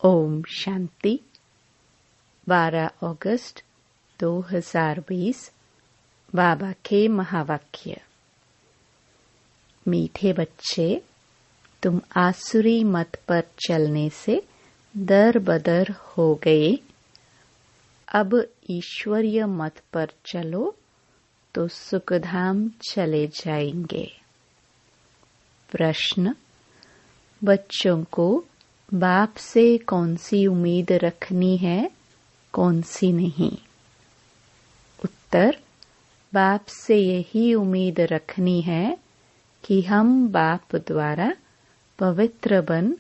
ओम शांति। 12 अगस्त 2020 बाबा के महावाक्य। मीठे बच्चे, तुम आसुरी मत पर चलने से दर बदर हो गए। अब ईश्वरीय मत पर चलो तो सुखधाम चले जाएंगे। प्रश्न: बच्चों को बाप से कौन सी उम्मीद रखनी है, कौन सी नहीं? उत्तर: बाप से यही उम्मीद रखनी है कि हम बाप द्वारा पवित्र बन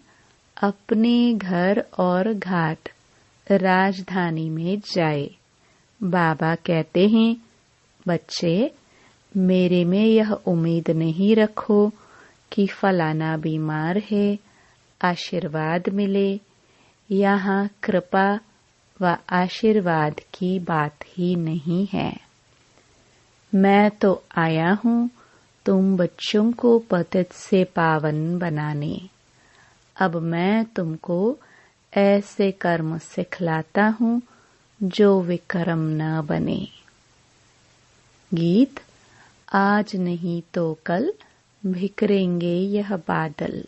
अपने घर और घाट राजधानी में जाए। बाबा कहते हैं, बच्चे, मेरे में यह उम्मीद नहीं रखो कि फलाना बीमार है, आशीर्वाद मिले। यहाँ कृपा व आशीर्वाद की बात ही नहीं है। मैं तो आया हूँ तुम बच्चों को पतित से पावन बनाने। अब मैं तुमको ऐसे कर्म सिखलाता हूँ जो विकर्म न बने। गीत: आज नहीं तो कल बिखरेंगे यह बादल।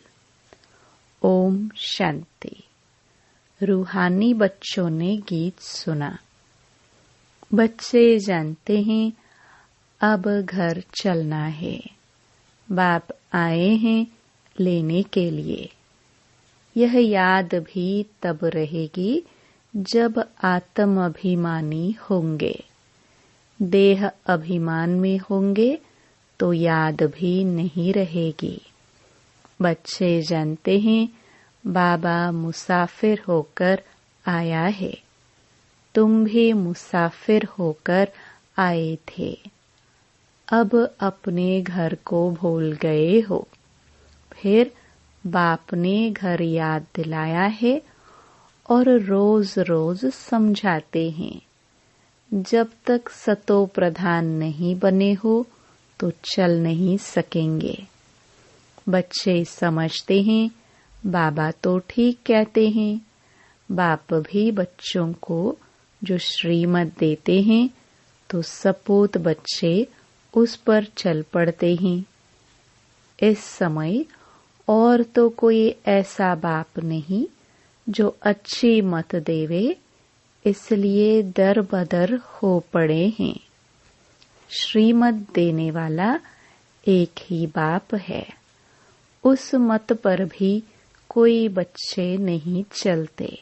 ओम शांति। रूहानी बच्चों ने गीत सुना। बच्चे जानते हैं अब घर चलना है। बाप आए हैं लेने के लिए। यह याद भी तब रहेगी जब आत्म अभिमानी होंगे। देह अभिमान में होंगे तो याद भी नहीं रहेगी। बच्चे जानते हैं बाबा मुसाफिर होकर आया है। तुम भी मुसाफिर होकर आए थे। अब अपने घर को भूल गए हो। फिर बाप ने घर याद दिलाया है और रोज रोज समझाते हैं। जब तक सतो प्रधान नहीं बने हो तो चल नहीं सकेंगे। बच्चे समझते हैं बाबा तो ठीक कहते हैं। बाप भी बच्चों को जो श्रीमत देते हैं तो सपूत बच्चे उस पर चल पड़ते हैं। इस समय और तो कोई ऐसा बाप नहीं जो अच्छी मत देवे, इसलिए दर बदर हो पड़े हैं। श्रीमत देने वाला एक ही बाप है। उस मत पर भी कोई बच्चे नहीं चलते।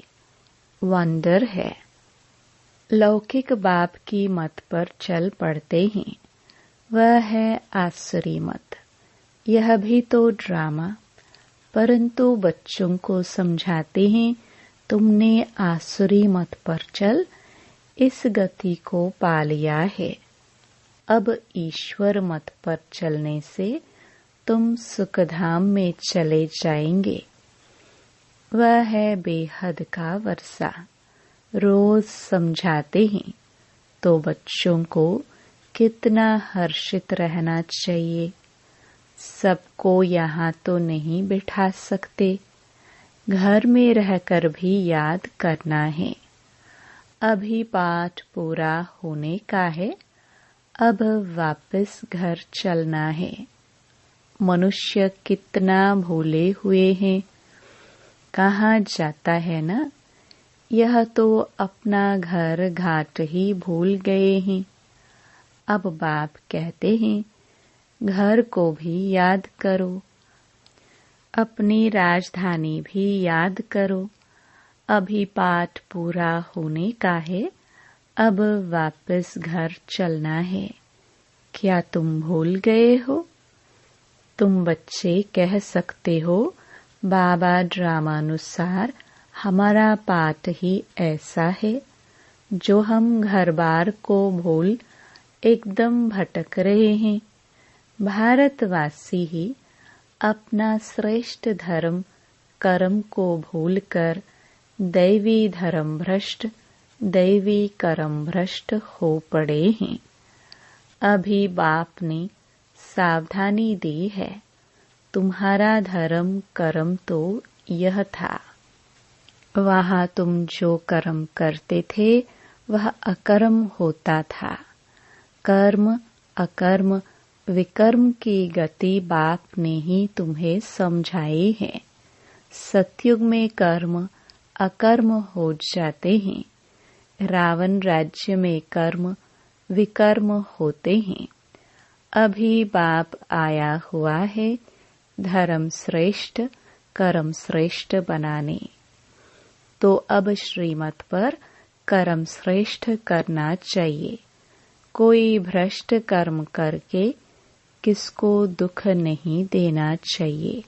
वंडर है। लौकिक बाप की मत पर चल पड़ते हैं। वह है आसुरी मत। यह भी तो ड्रामा, परंतु बच्चों को समझाते हैं, तुमने आसुरी मत पर चल इस गति को पा लिया है। अब ईश्वर मत पर चलने से तुम सुखधाम में चले जाएंगे। वह है बेहद का वर्षा। रोज समझाते हैं तो बच्चों को कितना हर्षित रहना चाहिए। सबको यहाँ तो नहीं बिठा सकते, घर में रहकर भी याद करना है। अभी पाठ पूरा होने का है, अब वापस घर चलना है। मनुष्य कितना भूले हुए हैं, कहाँ जाता है ना। यह तो अपना घर घाट ही भूल गए हैं। अब बाप कहते हैं, घर को भी याद करो, अपनी राजधानी भी याद करो। अभी पाठ पूरा होने का है, अब वापस घर चलना है। क्या तुम भूल गए हो? तुम बच्चे कह सकते हो, बाबा ड्रामानुसार हमारा पाठ ही ऐसा है जो हम घर बार को भूल एकदम भटक रहे हैं। भारतवासी ही अपना श्रेष्ठ धर्म कर्म को भूलकर दैवी धर्म भ्रष्ट, दैवी कर्म भ्रष्ट हो पड़े हैं। अभी बाप ने सावधानी दी है, तुम्हारा धर्म कर्म तो यह था। वहाँ तुम जो कर्म करते थे वह अकर्म होता था। कर्म अकर्म विकर्म की गति बाप ने ही तुम्हें समझाई है। सतयुग में कर्म अकर्म हो जाते हैं। रावण राज्य में कर्म विकर्म होते हैं। अभी बाप आया हुआ है धर्म श्रेष्ठ कर्म श्रेष्ठ बनाने। तो अब श्रीमत पर कर्म श्रेष्ठ करना चाहिए। कोई भ्रष्ट कर्म करके किसको दुख नहीं देना चाहिए।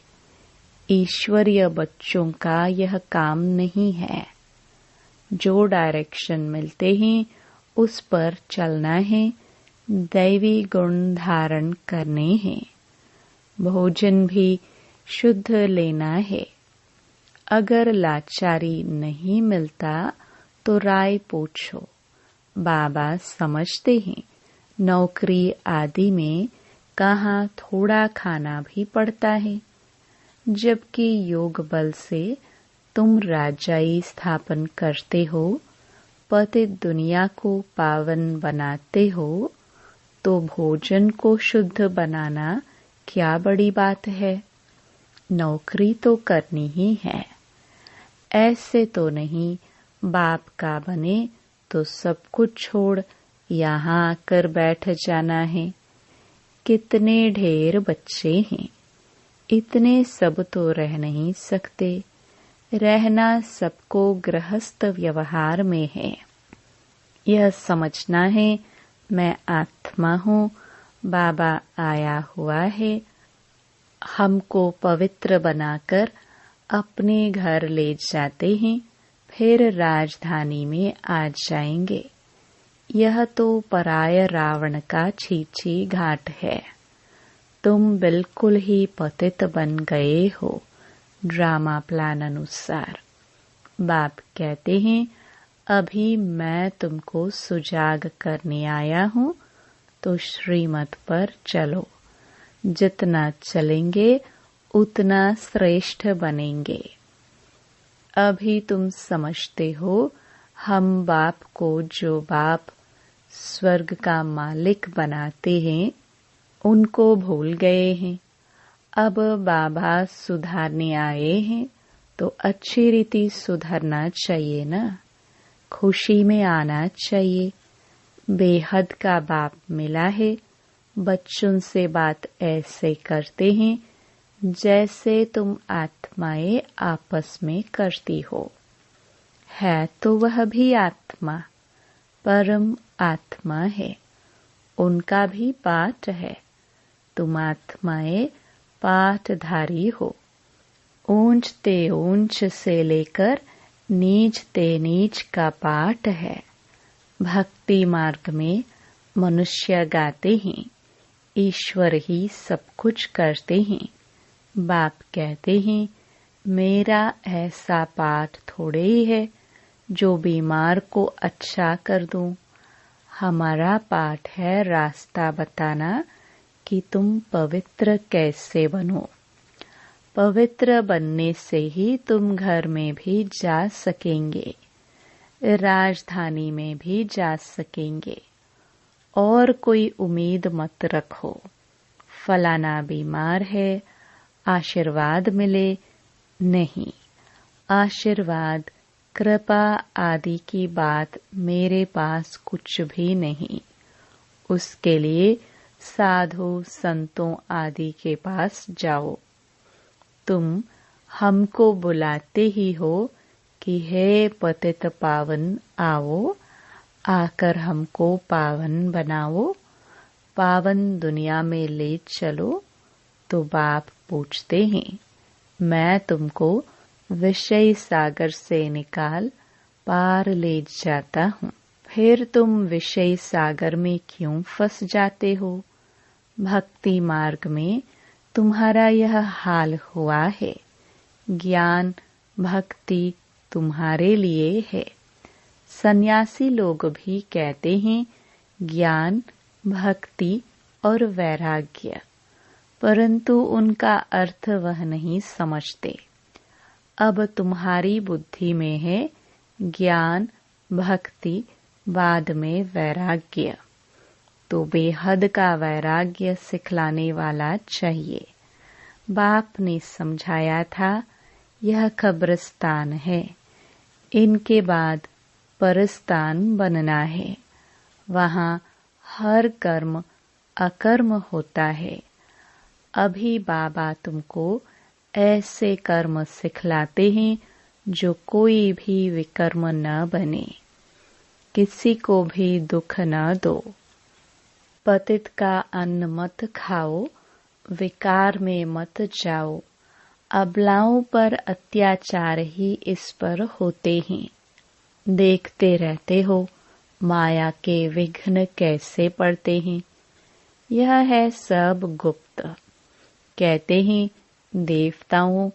ईश्वरीय बच्चों का यह काम नहीं है। जो डायरेक्शन मिलते हैं उस पर चलना है। दैवी गुण धारण करने हैं। भोजन भी शुद्ध लेना है। अगर लाचारी नहीं मिलता तो राय पूछो। बाबा समझते हैं नौकरी आदि में कहाँ थोड़ा खाना भी पड़ता है, जबकि योग बल से तुम राजाई स्थापन करते हो, पतित दुनिया को पावन बनाते हो, तो भोजन को शुद्ध बनाना क्या बड़ी बात है। नौकरी तो करनी ही है। ऐसे तो नहीं बाप का बने तो सब कुछ छोड़ यहाँ आकर बैठ जाना है। कितने ढेर बच्चे हैं, इतने सब तो रह नहीं सकते। रहना सबको गृहस्थ व्यवहार में है। यह समझना है मैं आत्मा हूँ, बाबा आया हुआ है। हमको पवित्र बनाकर अपने घर ले जाते हैं, फिर राजधानी में आ जाएंगे। यह तो पराय रावण का छीछी घाट है। तुम बिल्कुल ही पतित बन गए हो ड्रामा प्लान अनुसार। बाप कहते हैं अभी मैं तुमको सुजाग करने आया हूँ, तो श्रीमत पर चलो। जितना चलेंगे उतना श्रेष्ठ बनेंगे। अभी तुम समझते हो हम बाप को जो बाप स्वर्ग का मालिक बनाते हैं उनको भूल गए हैं। अब बाबा सुधारने आए हैं तो अच्छी रीति सुधरना चाहिए ना। खुशी में आना चाहिए। बेहद का बाप मिला है। बच्चों से बात ऐसे करते हैं जैसे तुम आत्माएं आपस में करती हो। है तो वह भी आत्मा, परम आत्मा है। उनका भी पाठ है। तुम आत्माएं पाठधारी हो। ऊंच ते ऊंच से लेकर नीच ते नीच का पाठ है। भक्ति मार्ग में मनुष्य गाते हैं, ईश्वर ही सब कुछ करते हैं। बाप कहते हैं मेरा ऐसा पाठ थोड़े ही है जो बीमार को अच्छा कर दूं। हमारा पाठ है रास्ता बताना कि तुम पवित्र कैसे बनो। पवित्र बनने से ही तुम घर में भी जा सकेंगे, राजधानी में भी जा सकेंगे। और कोई उम्मीद मत रखो फलाना बीमार है आशीर्वाद मिले। नहीं, आशीर्वाद कृपा आदि की बात मेरे पास कुछ भी नहीं। उसके लिए साधु संतों आदि के पास जाओ। तुम हमको बुलाते ही हो कि हे पतित पावन आओ, आकर हमको पावन बनाओ, पावन दुनिया में ले चलो। तो बाप पूछते हैं मैं तुमको विषय सागर से निकाल पार ले जाता हूँ, फिर तुम विषय सागर में क्यों फंस जाते हो। भक्ति मार्ग में तुम्हारा यह हाल हुआ है। ज्ञान भक्ति तुम्हारे लिए है। सन्यासी लोग भी कहते हैं ज्ञान भक्ति और वैराग्य, परंतु उनका अर्थ वह नहीं समझते। अब तुम्हारी बुद्धि में है ज्ञान, भक्ति, बाद में वैराग्य। तो बेहद का वैराग्य सिखलाने वाला चाहिए। बाप ने समझाया था यह कब्रिस्तान है, इनके बाद परस्तान बनना है। वहाँ हर कर्म अकर्म होता है। अभी बाबा तुमको ऐसे कर्म सिखलाते हैं जो कोई भी विकर्म न बने, किसी को भी दुख न दो। पतित का अन्न मत खाओ, विकार में मत जाओ। अबलाओं पर अत्याचार ही इस पर होते हैं। देखते रहते हो माया के विघ्न कैसे पड़ते हैं। यह है सब गुप्त। कहते हैं देवताओं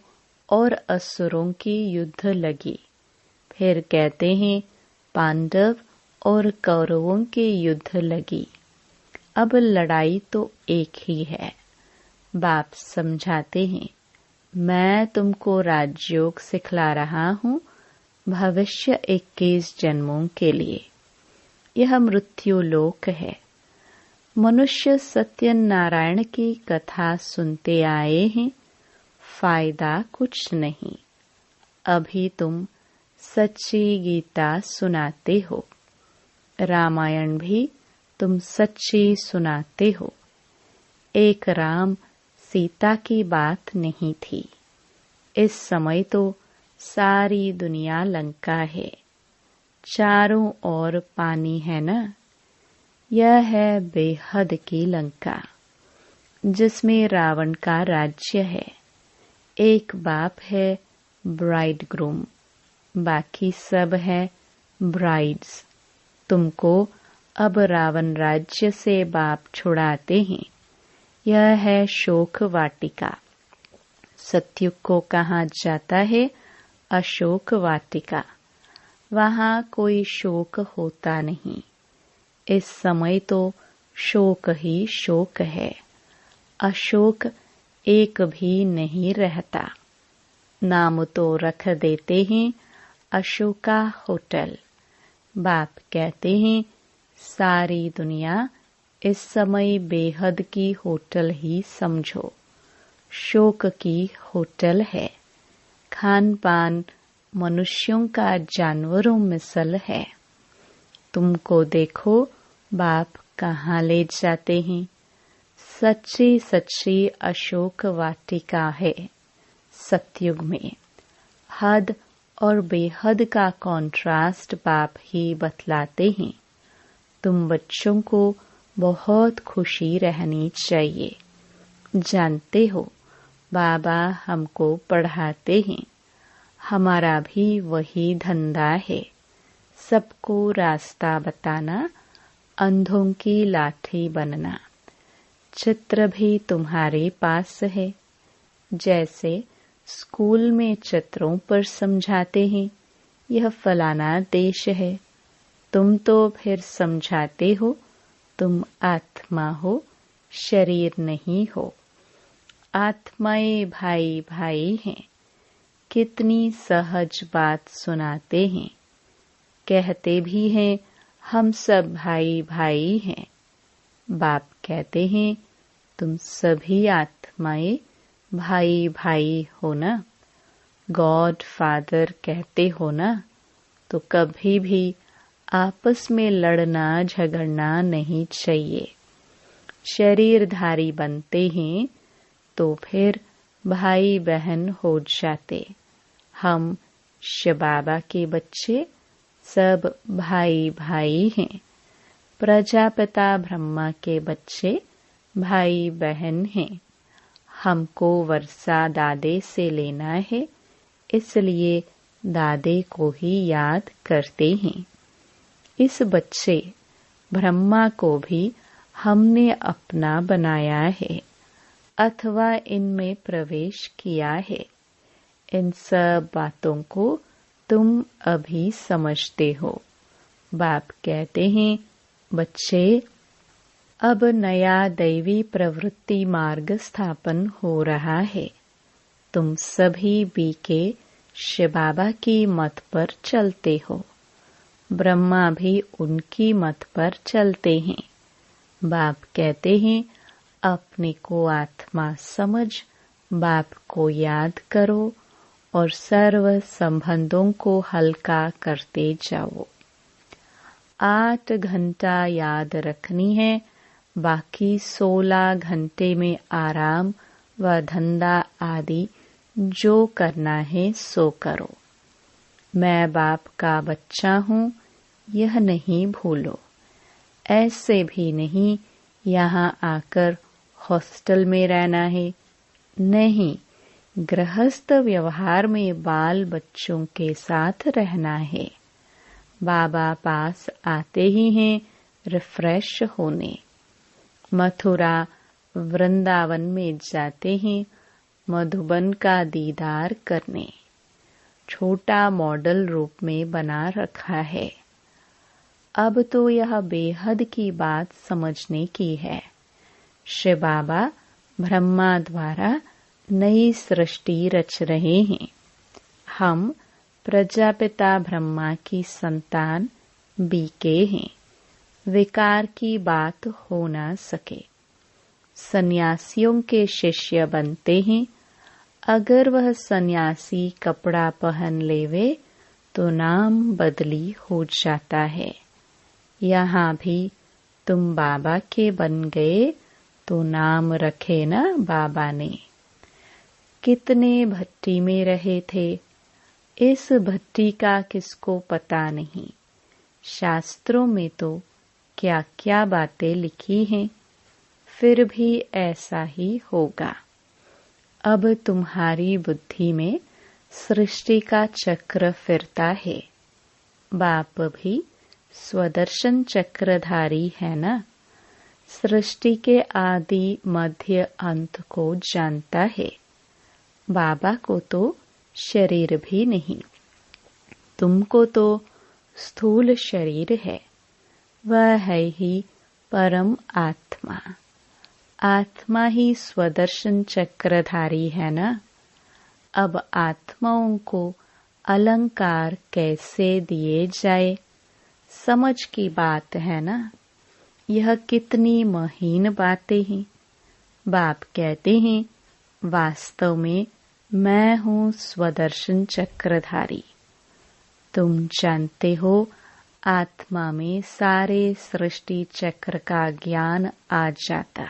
और असुरों की युद्ध लगी, फिर कहते हैं पांडव और कौरवों की युद्ध लगी। अब लड़ाई तो एक ही है। बाप समझाते हैं मैं तुमको राजयोग सिखला रहा हूँ भविष्य 21 जन्मों के लिए। यह मृत्यु लोक है। मनुष्य सत्यनारायण की कथा सुनते आए हैं, फायदा कुछ नहीं। अभी तुम सच्ची गीता सुनाते हो, रामायण भी तुम सच्ची सुनाते हो। एक राम सीता की बात नहीं थी। इस समय तो सारी दुनिया लंका है, चारों ओर पानी है ना। यह है बेहद की लंका, जिसमें रावण का राज्य है। एक बाप है ब्राइड ग्रूम, बाकी सब है ब्राइड्स। तुमको अब रावण राज्य से बाप छुड़ाते हैं। यह है शोक वाटिका। सत्युग को कहा जाता है अशोक वाटिका। वहाँ कोई शोक होता नहीं। इस समय तो शोक ही शोक है, अशोक एक भी नहीं रहता। नाम तो रख देते हैं अशोका होटल। बाप कहते हैं सारी दुनिया इस समय बेहद की होटल ही समझो। शोक की होटल है। खान पान मनुष्यों का जानवरों मिसल है। तुमको देखो बाप कहाँ ले जाते हैं। सच्ची सच्ची अशोक वाटिका है। सतयुग में हद और बेहद का कॉन्ट्रास्ट बाप ही बतलाते हैं। तुम बच्चों को बहुत खुशी रहनी चाहिए। जानते हो बाबा हमको पढ़ाते हैं। हमारा भी वही धंधा है, सबको रास्ता बताना, अंधों की लाठी बनना। चित्र भी तुम्हारे पास है। जैसे स्कूल में चित्रों पर समझाते हैं यह फलाना देश है, तुम तो फिर समझाते हो तुम आत्मा हो, शरीर नहीं हो। आत्माएं भाई भाई हैं। कितनी सहज बात सुनाते हैं। कहते भी हैं हम सब भाई भाई हैं। बाप कहते हैं तुम सभी आत्माएं भाई भाई हो ना। गॉड फादर कहते हो ना, तो कभी भी आपस में लड़ना झगड़ना नहीं चाहिए। शरीरधारी बनते हैं तो फिर भाई बहन हो जाते। हम शिवबाबा के बच्चे सब भाई भाई हैं। प्रजापिता ब्रह्मा के बच्चे भाई बहन हैं। हमको वर्षा दादे से लेना है, इसलिए दादे को ही याद करते हैं। इस बच्चे ब्रह्मा को भी हमने अपना बनाया है अथवा इनमें प्रवेश किया है। इन सब बातों को तुम अभी समझते हो। बाप कहते हैं बच्चे अब नया दैवी प्रवृत्ति मार्ग स्थापन हो रहा है। तुम सभी बी के शिव बाबा की मत पर चलते हो। ब्रह्मा भी उनकी मत पर चलते हैं। बाप कहते हैं अपने को आत्मा समझ, बाप को याद करो और सर्व संबंधों को हल्का करते जाओ। 8 घंटा याद रखनी है, बाकी 16 घंटे में आराम व धंधा आदि जो करना है सो करो। मैं बाप का बच्चा हूँ, यह नहीं भूलो। ऐसे भी नहीं यहाँ आकर हॉस्टल में रहना है, नहीं, गृहस्थ व्यवहार में बाल बच्चों के साथ रहना है। बाबा पास आते ही हैं रिफ्रेश होने। मथुरा वृंदावन में जाते हैं मधुबन का दीदार करने। छोटा मॉडल रूप में बना रखा है। अब तो यह बेहद की बात समझने की है। शिव बाबा ब्रह्मा द्वारा नई सृष्टि रच रहे हैं। हम प्रजापिता ब्रह्मा की संतान बीके हैं। विकार की बात हो न सके। सन्यासियों के शिष्य बनते हैं। अगर वह सन्यासी कपड़ा पहन लेवे तो नाम बदली हो जाता है। यहाँ भी तुम बाबा के बन गए तो नाम रखे न बाबा ने। कितने भट्टी में रहे थे, इस भट्टी का किसको पता नहीं। शास्त्रों में तो क्या क्या बातें लिखी हैं, फिर भी ऐसा ही होगा। अब तुम्हारी बुद्धि में सृष्टि का चक्र फिरता है। बाप भी स्वदर्शन चक्रधारी है ना। सृष्टि के आदि मध्य अंत को जानता है। बाबा को तो शरीर भी नहीं, तुमको तो स्थूल शरीर है। वह है ही परम आत्मा। आत्मा ही स्वदर्शन चक्रधारी है ना। अब आत्माओं को अलंकार कैसे दिए जाए, समझ की बात है ना। यह कितनी महीन बातें हैं। बाप कहते हैं वास्तव में मैं हूँ स्वदर्शन चक्रधारी। तुम जानते हो आत्मा में सारे सृष्टि चक्र का ज्ञान आ जाता।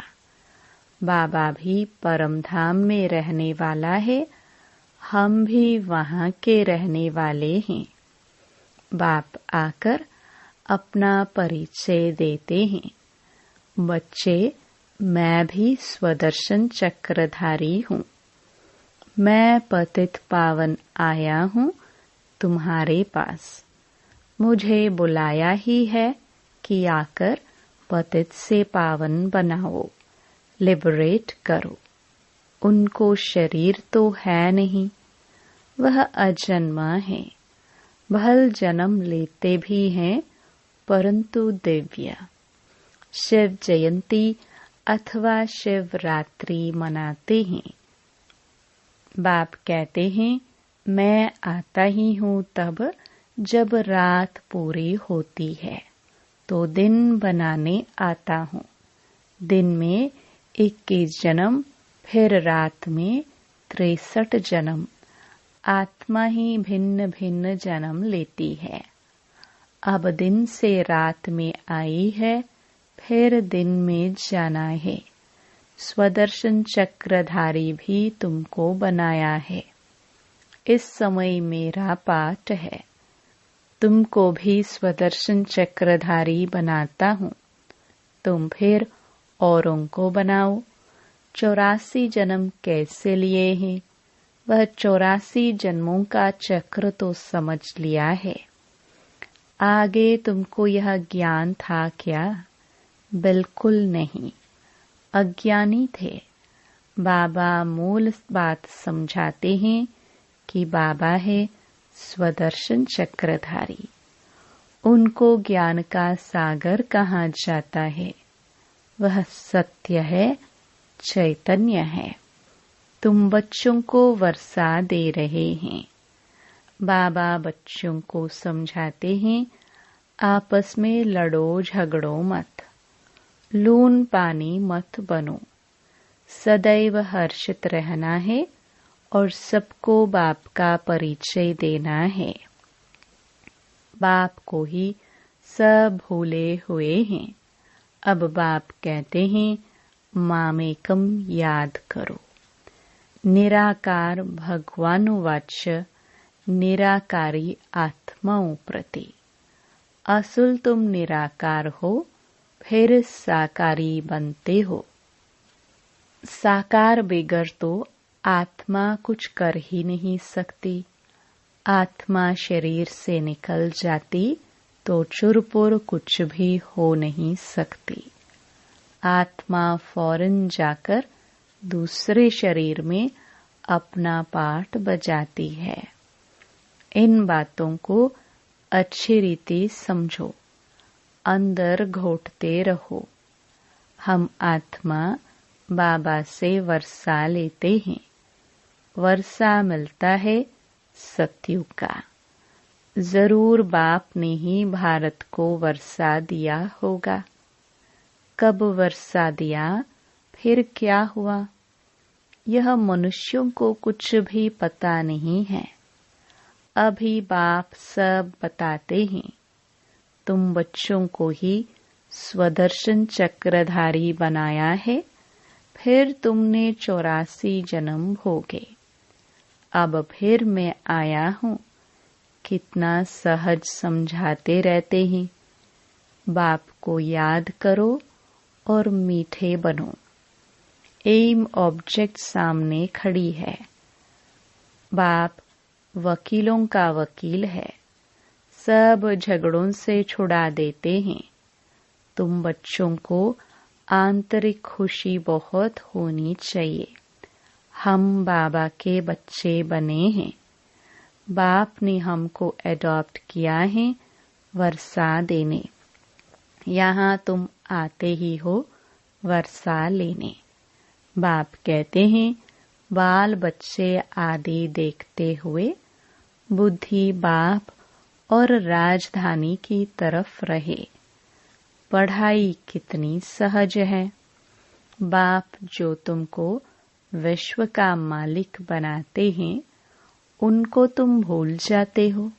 बाबा भी परम धाम में रहने वाला है, हम भी वहाँ के रहने वाले हैं। बाप आकर अपना परिचय देते हैं। बच्चे, मैं भी स्वदर्शन चक्रधारी हूँ। मैं पतित पावन आया हूँ तुम्हारे पास। मुझे बुलाया ही है कि आकर पतित से पावन बनाओ, लिबरेट करो। उनको शरीर तो है नहीं, वह अजन्मा है। भल जन्म लेते भी हैं परंतु दिव्य। शिव जयंती अथवा शिवरात्रि मनाते हैं। बाप कहते हैं मैं आता ही हूँ तब जब रात पूरी होती है तो दिन बनाने आता हूँ। दिन में 21 जन्म, फिर रात में 63 जन्म। आत्मा ही भिन्न भिन्न जन्म लेती है। अब दिन से रात में आई है, फिर दिन में जाना है। स्वदर्शन चक्रधारी भी तुमको बनाया है। इस समय मेरा पाठ है। तुमको भी स्वदर्शन चक्रधारी बनाता हूँ। तुम फिर औरों को बनाओ। 84 जन्म कैसे लिए हैं, वह 84 जन्मों का चक्र तो समझ लिया है। आगे तुमको यह ज्ञान था क्या? बिल्कुल नहीं, अज्ञानी थे। बाबा मूल बात समझाते हैं कि बाबा है स्वदर्शन चक्रधारी। उनको ज्ञान का सागर कहा जाता है। वह सत्य है, चैतन्य है। तुम बच्चों को वर्षा दे रहे हैं। बाबा बच्चों को समझाते हैं, आपस में लड़ो झगड़ो मत, लून पानी मत बनो, सदैव हर्षित रहना है और सबको बाप का परिचय देना है। बाप को ही सब भूले हुए हैं। अब बाप कहते हैं, मामेकम याद करो। निराकार भगवानुवाच्य निराकारी आत्माओं प्रति। असुल तुम निराकार हो, फिर साकारी बनते हो। साकार बिगर तो आत्मा कुछ कर ही नहीं सकती। आत्मा शरीर से निकल जाती तो चुरपुर कुछ भी हो नहीं सकती। आत्मा फौरन जाकर दूसरे शरीर में अपना पाठ बजाती है। इन बातों को अच्छी रीति समझो, अंदर घोटते रहो। हम आत्मा बाबा से वर्षा लेते हैं। वर्षा मिलता है सत्युग का। जरूर बाप ने ही भारत को वर्षा दिया होगा। कब वर्षा दिया, फिर क्या हुआ, यह मनुष्यों को कुछ भी पता नहीं है। अभी बाप सब बताते हैं। तुम बच्चों को ही स्वदर्शन चक्रधारी बनाया है, फिर तुमने 84 जन्म भोगे। अब फिर मैं आया हूँ। कितना सहज समझाते रहते हैं। बाप को याद करो और मीठे बनो। एम ऑब्जेक्ट सामने खड़ी है। बाप वकीलों का वकील है। सब झगड़ों से छुड़ा देते हैं। तुम बच्चों को आंतरिक खुशी बहुत होनी चाहिए। हम बाबा के बच्चे बने हैं। बाप ने हमको एडॉप्ट किया है वर्षा देने। यहाँ तुम आते ही हो वर्षा लेने। बाप कहते हैं, बाल बच्चे आदि देखते हुए बुद्धि बाप और राजधानी की तरफ रहे। पढ़ाई कितनी सहज है। बाप जो तुमको विश्व का मालिक बनाते हैं, उनको तुम भूल जाते हो।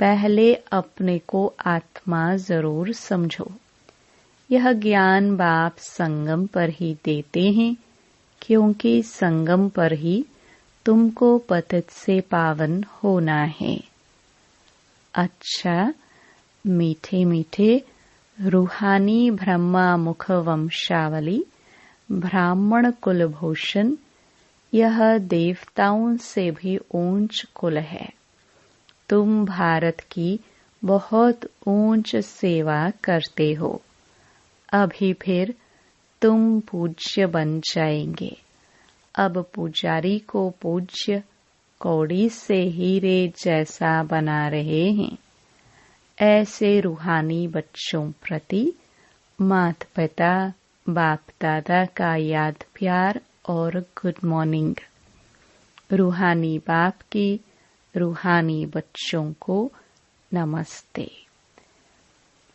पहले अपने को आत्मा जरूर समझो। यह ज्ञान बाप संगम पर ही देते हैं, क्योंकि संगम पर ही तुमको पतित से पावन होना है। अच्छा, मीठे मीठे रूहानी ब्रह्मा मुख वंशावली ब्राह्मण कुलभूषण, यह देवताओं से भी ऊंच कुल है। तुम भारत की बहुत ऊंच सेवा करते हो। अभी फिर तुम पूज्य बन जाएंगे। अब पुजारी को पूज्य कौड़ी से हीरे जैसा बना रहे हैं। ऐसे रूहानी बच्चों प्रति माता पिता बाप दादा का याद प्यार और गुड मॉर्निंग। रूहानी बाप की रूहानी बच्चों को नमस्ते।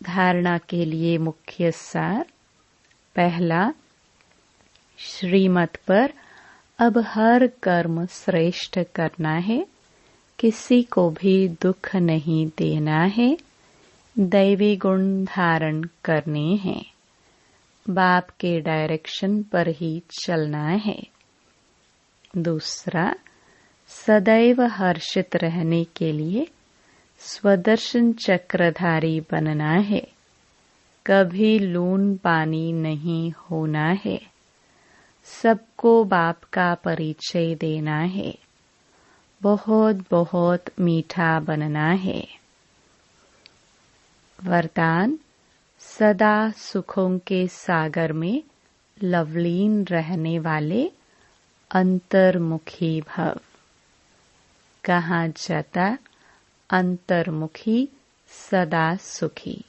धारणा के लिए मुख्य सार। पहला, श्रीमत पर अब हर कर्म श्रेष्ठ करना है। किसी को भी दुख नहीं देना है। दैवी गुण धारण करने हैं। बाप के डायरेक्शन पर ही चलना है। दूसरा, सदैव हर्षित रहने के लिए स्वदर्शन चक्रधारी बनना है। कभी लून पानी नहीं होना है। सबको बाप का परिचय देना है। बहुत बहुत मीठा बनना है। वरदान, सदा सुखों के सागर में लवलीन रहने वाले अंतर्मुखी भव। कहा जाता, अंतर्मुखी सदा सुखी।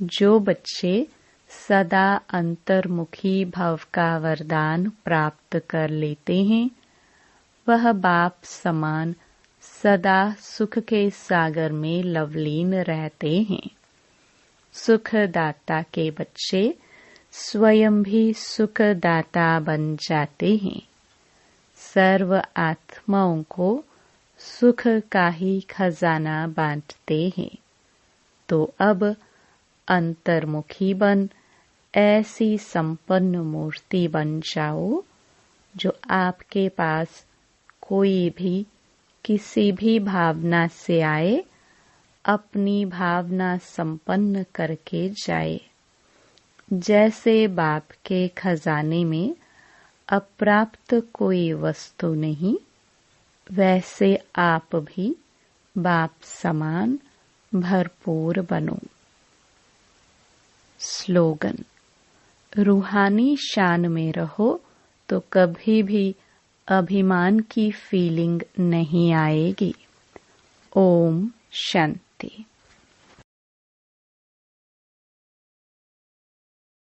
जो बच्चे सदा अंतर्मुखी भव का वरदान प्राप्त कर लेते हैं, वह बाप समान सदा सुख के सागर में लवलीन रहते हैं। सुखदाता के बच्चे स्वयं भी सुखदाता बन जाते हैं। सर्व आत्माओं को सुख का ही खजाना बांटते हैं। तो अब अंतर्मुखी बन ऐसी संपन्न मूर्ति बन जाओ जो आपके पास कोई भी किसी भी भावना से आए, अपनी भावना संपन्न करके जाए। जैसे बाप के खजाने में अप्राप्त कोई वस्तु नहीं, वैसे आप भी बाप समान भरपूर बनो। स्लोगन: रूहानी शान में रहो तो कभी भी अभिमान की फीलिंग नहीं आएगी। ओम शांति।